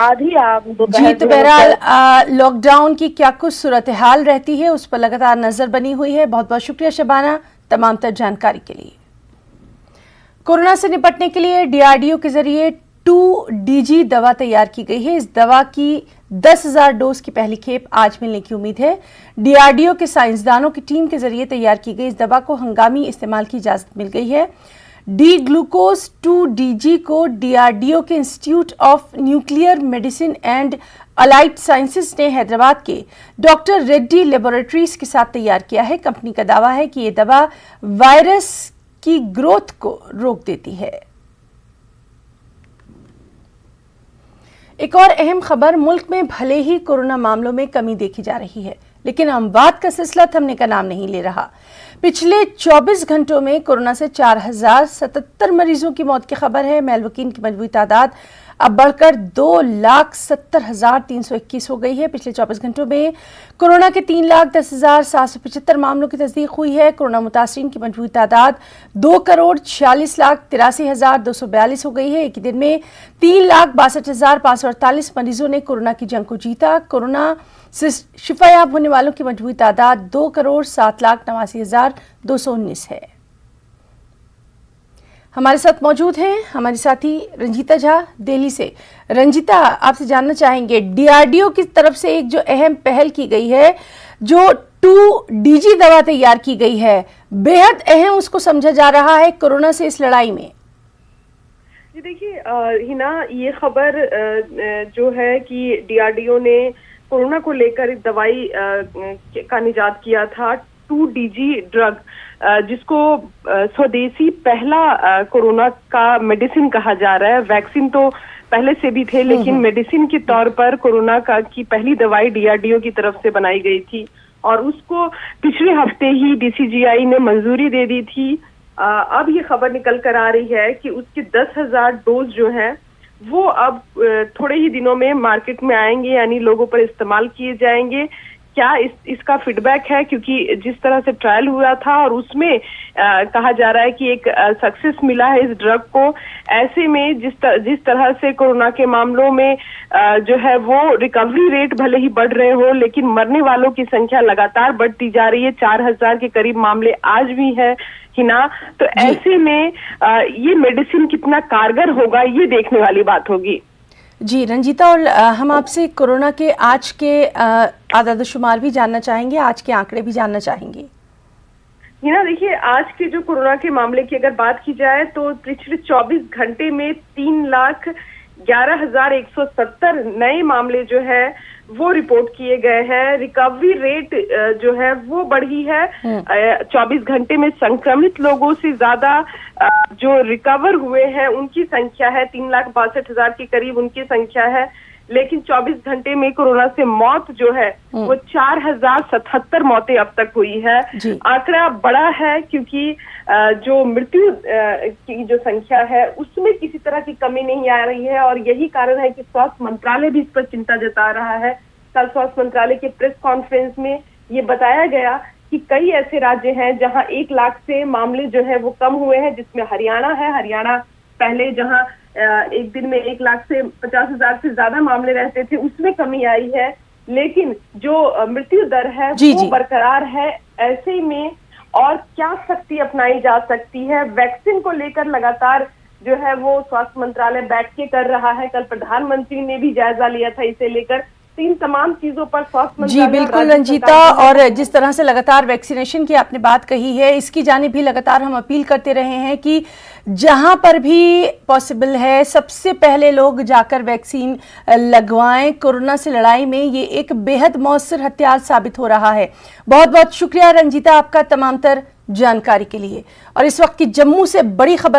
आधी आप जी, तो बहरहाल लॉकडाउन की क्या कुछ सूरत हाल रहती है उस पर लगातार नजर बनी हुई है। बहुत बहुत शुक्रिया शबाना तमाम तर जानकारी के लिए। कोरोना से निपटने के लिए डीआरडीओ के जरिए 2DG दवा तैयार की गई है। इस दवा की 10,000 डोज की पहली खेप आज मिलने की उम्मीद है। डीआरडीओ के साइंसदानों की टीम के जरिए तैयार की गई इस दवा को हंगामी इस्तेमाल की इजाजत मिल गई है। डी ग्लूकोज 2DG को डीआरडीओ के institute of nuclear medicine and allied sciences ने हैदराबाद के डॉक्टर रेड्डी लेबोरेटरीज के साथ तैयार किया है। कंपनी का दावा है कि यह दवा वायरस की ग्रोथ को रोक देती है। एक और अहम खबर, मुल्क में भले ही कोरोना मामलों में कमी देखी जा रही है, लेकिन अमवात का सिलसिला थमने का नाम नहीं ले रहा। पिछले 24 घंटों में कोरोना से 4077 मरीजों की मौत की खबर है। महलवकीन की मजबूरी तादाद अब बढ़कर 2,70,321 हो गई है। पिछले 24 घंटों में कोरोना के 3,10,775 मामलों की तस्दीक हुई है। कोरोना मुतासरीन की मजबूरी तादाद 2,46,83,242 हो गई है। एक ही दिन में 3,62,548 मरीजों ने कोरोना की जंग को जीता। कोरोना से शिफायाब होने वालों की मजबूरी तादाद 2,07,89,219 है। हमारे साथ मौजूद हैं हमारी साथी रंजीता झा दिल्ली से। रंजीता, आपसे जानना चाहेंगे, डीआरडीओ की तरफ से एक जो अहम पहल की गई है, जो 2DG दवा तैयार की गई है, बेहद अहम उसको समझा जा रहा है कोरोना से इस लड़ाई में। जी देखिए हिना, ये खबर जो है कि डीआरडीओ ने कोरोना को लेकर दवाई का निजात किया था। 2DG ड्रग, जिसको स्वदेशी पहला कोरोना का मेडिसिन कहा जा रहा है। वैक्सीन तो पहले से भी थे, लेकिन मेडिसिन के तौर पर कोरोना की पहली दवाई डीआरडीओ की तरफ से बनाई गई थी और उसको पिछले हफ्ते ही डीसीजीआई ने मंजूरी दे दी थी। अब ये खबर निकल कर आ रही है कि उसके 10,000 डोज जो है वो अब थोड़े ही दिनों में मार्केट में आएंगे, यानी लोगों पर इस्तेमाल किए जाएंगे। क्या इसका फीडबैक है, क्योंकि जिस तरह से ट्रायल हुआ था और उसमें कहा जा रहा है कि एक सक्सेस मिला है इस ड्रग को। ऐसे में जिस तरह से कोरोना के मामलों में जो है वो रिकवरी रेट भले ही बढ़ रहे हो, लेकिन मरने वालों की संख्या लगातार बढ़ती जा रही है। 4,000 के करीब मामले आज भी है हिना। तो ऐसे में ये मेडिसिन कितना कारगर होगा, ये देखने वाली बात होगी। जी रंजीता, और हम आपसे कोरोना के आज के आदाद शुमार भी जानना चाहेंगे, आज के आंकड़े भी जानना चाहेंगे। हिना देखिए, आज के जो कोरोना के मामले की अगर बात की जाए तो पिछले 24 घंटे में 3,11,170 नए मामले जो है वो रिपोर्ट किए गए हैं। रिकवरी रेट जो है वो बढ़ी है। 24 घंटे में संक्रमित लोगों से ज्यादा जो रिकवर हुए हैं उनकी संख्या है 3,62,000 के करीब उनकी संख्या है। लेकिन 24 घंटे में कोरोना से मौत जो है वो 4,077 मौतें अब तक हुई है। आंकड़ा बड़ा है, क्योंकि जो मृत्यु की जो संख्या है उसमें किसी तरह की कमी नहीं आ रही है और यही कारण है कि स्वास्थ्य मंत्रालय भी इस पर चिंता जता रहा है। कल स्वास्थ्य मंत्रालय के प्रेस कॉन्फ्रेंस में ये बताया गया कि कई ऐसे राज्य हैं जहां 1 लाख से मामले जो है वो कम हुए हैं, जिसमें हरियाणा है। हरियाणा पहले जहां एक दिन में 1 लाख से 50,000 से ज्यादा मामले रहते थे, उसमें कमी आई है, लेकिन जो मृत्यु दर है वो बरकरार है। ऐसे में और क्या सख्ती अपनाई जा सकती है? वैक्सीन को लेकर लगातार जो है वो स्वास्थ्य मंत्रालय बैठकें कर रहा है। कल प्रधानमंत्री ने भी जायजा लिया था इसे लेकर। इन तमाम चीजों पर स्वास्थ्य मंत्रालय। जी बिल्कुल रंजीता, और जिस तरह से लगातार वैक्सीनेशन की आपने बात कही है, इसकी जानिब भी लगातार हम अपील करते रहे हैं कि जहां पर भी पॉसिबल है सबसे पहले लोग जाकर वैक्सीन लगवाएं। कोरोना से लड़ाई में ये एक बेहद मौसर हथियार साबित हो रहा है। बहुत बहुत शुक्रिया रंजीता आपका तमाम तर जानकारी के लिए। और इस वक्त की जम्मू से बड़ी खबर